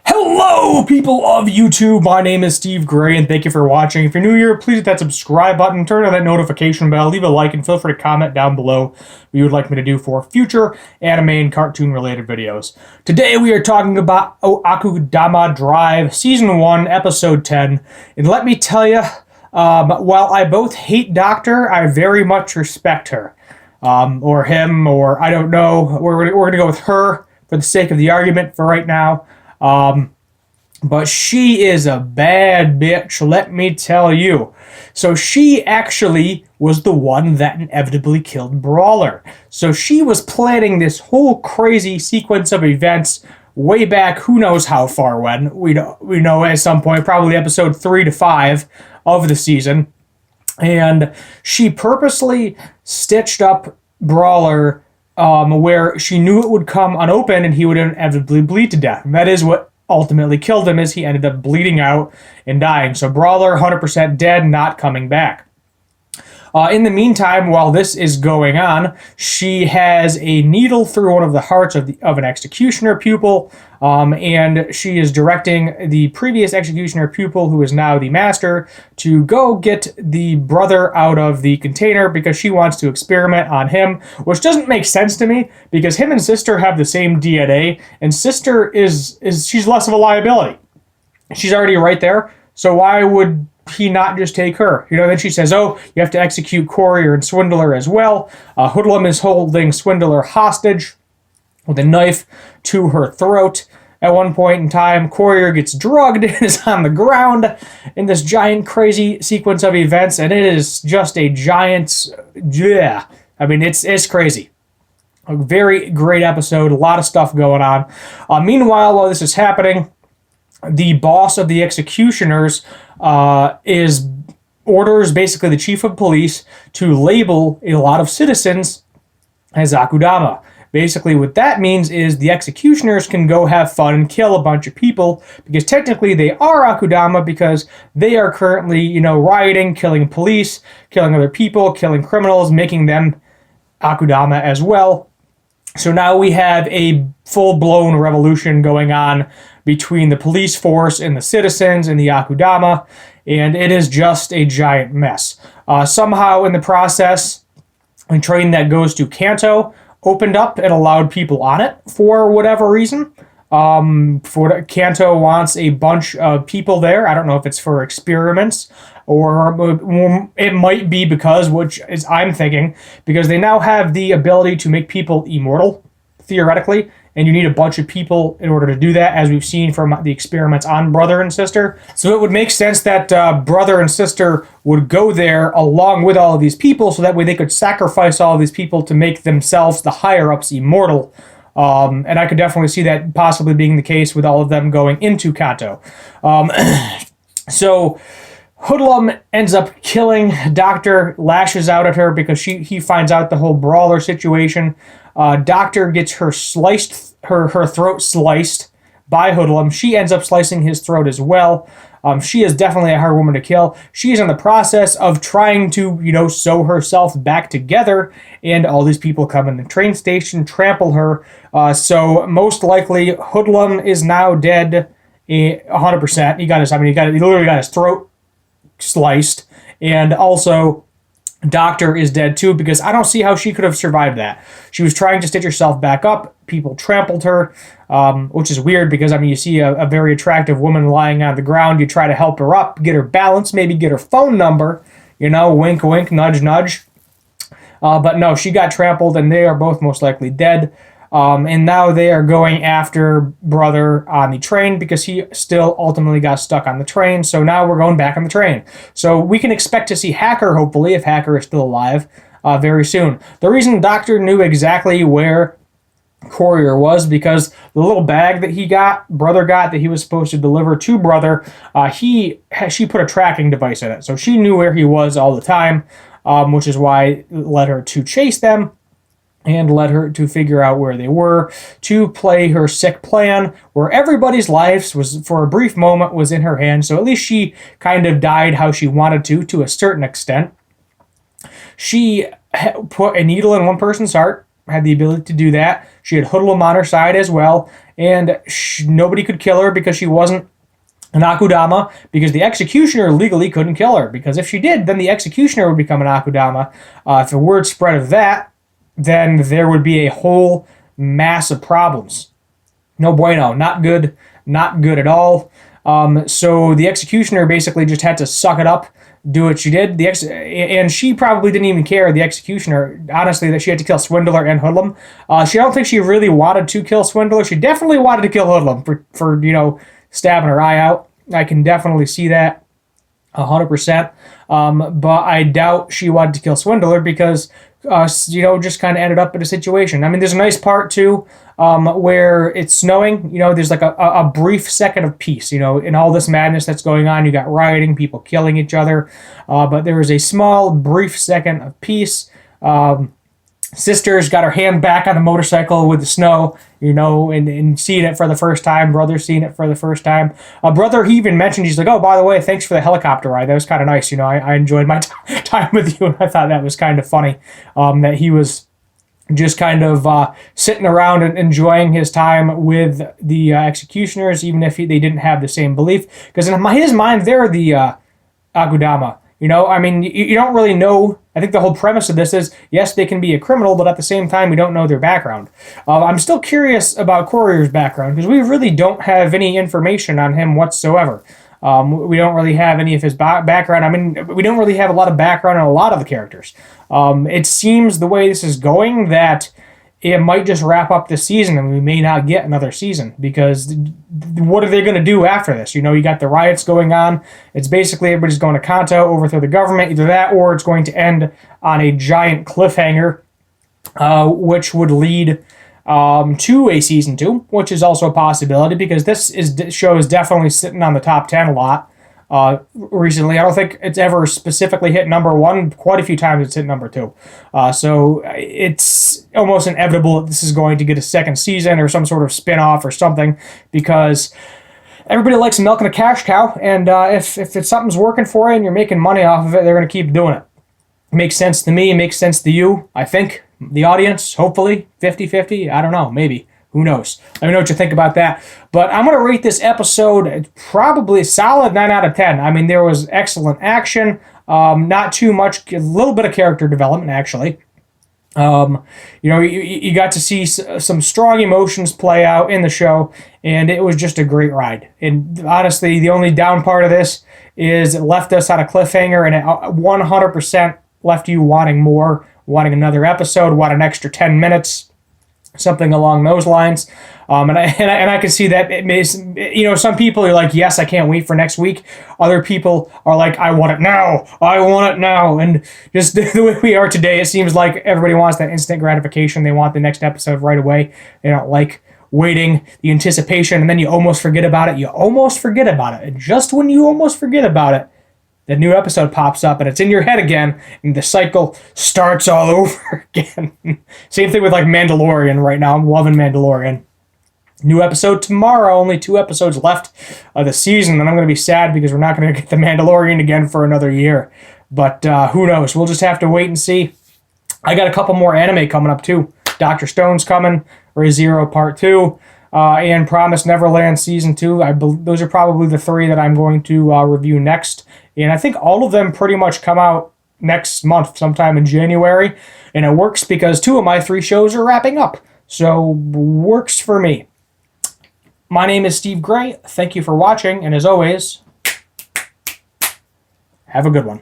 Hello, people of YouTube. My name is Steve Gray, and thank you for watching. If you're new here, please hit that subscribe button, turn on that notification bell, leave a like, and feel free to comment down below what you would like me to do for future anime and cartoon-related videos. Today, we are talking about Akudama Drive, Season 1, Episode 10. And let me tell you, while I both hate Doctor, I very much respect her. Or him, or I don't know. We're going to go with her for the sake of the argument for right now. But she is a bad bitch, let me tell you. So she actually was the one that inevitably killed Brawler. So she was planning this whole crazy sequence of events way back, who knows how far when. We know at some point, probably episode 3 to 5 of the season. And she purposely stitched up Brawler where she knew it would come unopened and he would inevitably bleed to death. And that is what ultimately killed him, as he ended up bleeding out and dying. So Brawler, 100% dead, not coming back. In the meantime, while this is going on, she has a needle through one of the hearts of an executioner pupil, and she is directing the previous executioner pupil, who is now the master, to go get the brother out of the container because she wants to experiment on him, which doesn't make sense to me because him and sister have the same DNA, and sister she's less of a liability. She's already right there, so why would he not just take her? Then she says, oh, you have to execute Courier and Swindler as well. Hoodlum is holding Swindler hostage with a knife to her throat. At one point in time, Courier gets drugged and is on the ground in this giant crazy sequence of events, and it is just a giant, it's crazy. A very great episode, a lot of stuff going on. Meanwhile, while this is happening, the boss of the executioners orders basically the chief of police to label a lot of citizens as Akudama. Basically what that means is the executioners can go have fun and kill a bunch of people, because technically they are Akudama because they are currently, rioting, killing police, killing other people, killing criminals, making them Akudama as well. So now we have a full-blown revolution going on between the police force and the citizens and the Akudama, and it is just a giant mess. Somehow in the process, a train that goes to Kanto opened up and allowed people on it for whatever reason. Kanto wants a bunch of people there. I don't know if it's for experiments or it might be because, which is I'm thinking, because they now have the ability to make people immortal, theoretically, and you need a bunch of people in order to do that, as we've seen from the experiments on brother and sister. So it would make sense that brother and sister would go there along with all of these people, so that way they could sacrifice all of these people to make themselves, the higher-ups, immortal. And I could definitely see that possibly being the case with all of them going into Kanto. So Hoodlum ends up killing Doctor, lashes out at her because he finds out the whole Brawler situation. Doctor gets her throat sliced by Hoodlum. She ends up slicing his throat as well. She is definitely a hard woman to kill. She is in the process of trying to, sew herself back together, and all these people come in the train station, trample her. So most likely, Hoodlum is now dead 100%. He literally got his throat sliced, and also Doctor is dead too, because I don't see how she could have survived that. She was trying to stitch herself back up. People trampled her, which is weird because, you see a very attractive woman lying on the ground. You try to help her up, get her balance, maybe get her phone number, wink, wink, nudge, nudge. But no, she got trampled, and they are both most likely dead. And now they are going after brother on the train because he still ultimately got stuck on the train. So now we're going back on the train. So we can expect to see Hacker, hopefully, if Hacker is still alive, very soon. The reason Doctor knew exactly where Courier was because the little bag that brother got, that he was supposed to deliver to brother, she put a tracking device in it. So she knew where he was all the time, which is why it led her to chase them and led her to figure out where they were, to play her sick plan, where everybody's lives was, for a brief moment, was in her hands. So at least she kind of died how she wanted to a certain extent. She put a needle in one person's heart, had the ability to do that. She had Hoodlum on her side as well, and nobody could kill her because she wasn't an Akudama, because the Executioner legally couldn't kill her, because if she did, then the Executioner would become an Akudama. If the word spread of that, then there would be a whole mass of problems. No bueno, not good at all. So the Executioner basically just had to suck it up, do what she did. And she probably didn't even care, the Executioner, honestly, that she had to kill Swindler and Hoodlum. I don't think she really wanted to kill Swindler. She definitely wanted to kill Hoodlum for stabbing her eye out. I can definitely see that 100%. But I doubt she wanted to kill Swindler because, just kind of ended up in a situation. I mean, there's a nice part, too, where it's snowing. There's like a brief second of peace, in all this madness that's going on. You got rioting, people killing each other. But there was a small, brief second of peace. Sister's got her hand back on the motorcycle with the snow, and seeing it for the first time. Brother's seeing it for the first time. Brother, he even mentioned, he's like, oh, by the way, thanks for the helicopter ride. That was kind of nice. I enjoyed my time with you, and I thought that was kind of funny, that he was just kind of sitting around and enjoying his time with the Executioners, even if they didn't have the same belief. Because in his mind, they're the Akudama. You don't really know. I think the whole premise of this is, yes, they can be a criminal, but at the same time, we don't know their background. I'm still curious about Courier's background, because we really don't have any information on him whatsoever. We don't really have any of his background. We don't really have a lot of background on a lot of the characters. It seems the way this is going that it might just wrap up this season and we may not get another season, because what are they going to do after this? You got the riots going on. It's basically everybody's going to Kanto, overthrow the government, either that or it's going to end on a giant cliffhanger, which would lead to a season 2, which is also a possibility, because this show is definitely sitting on the top 10 a lot recently. I don't think it's ever specifically hit number 1. Quite a few times it's hit number 2. So it's almost inevitable that this is going to get a second season or some sort of spin-off or something, because everybody likes milking a cash cow, and if something's working for you and you're making money off of it, they're going to keep doing it. Makes sense to me, makes sense to you, I think. The audience, hopefully, 50-50, I don't know, maybe. Who knows? Let me know what you think about that. But I'm going to rate this episode probably a solid 9 out of 10. There was excellent action, not too much, a little bit of character development, actually. You got to see some strong emotions play out in the show, and it was just a great ride. And honestly, the only down part of this is it left us on a cliffhanger, and it 100% left you wanting more, wanting another episode, want an extra 10 minutes, something along those lines. And I can see that it may, some people are like, yes, I can't wait for next week. Other people are like, I want it now. And just the way we are today, it seems like everybody wants that instant gratification. They want the next episode right away. They don't like waiting, the anticipation, and then you almost forget about it. And just when you almost forget about it, the new episode pops up and it's in your head again, and the cycle starts all over again. Same thing with like Mandalorian right now. I'm loving Mandalorian. New episode tomorrow, only 2 episodes left of the season, and I'm going to be sad because we're not going to get the Mandalorian again for another year. But who knows? We'll just have to wait and see. I got a couple more anime coming up too. Dr. Stone's coming, Re:Zero Part 2. And Promised Neverland Season 2. Those are probably the 3 that I'm going to review next. And I think all of them pretty much come out next month, sometime in January. And it works because 2 of my 3 shows are wrapping up. So, works for me. My name is Steve Gray. Thank you for watching. And as always, have a good one.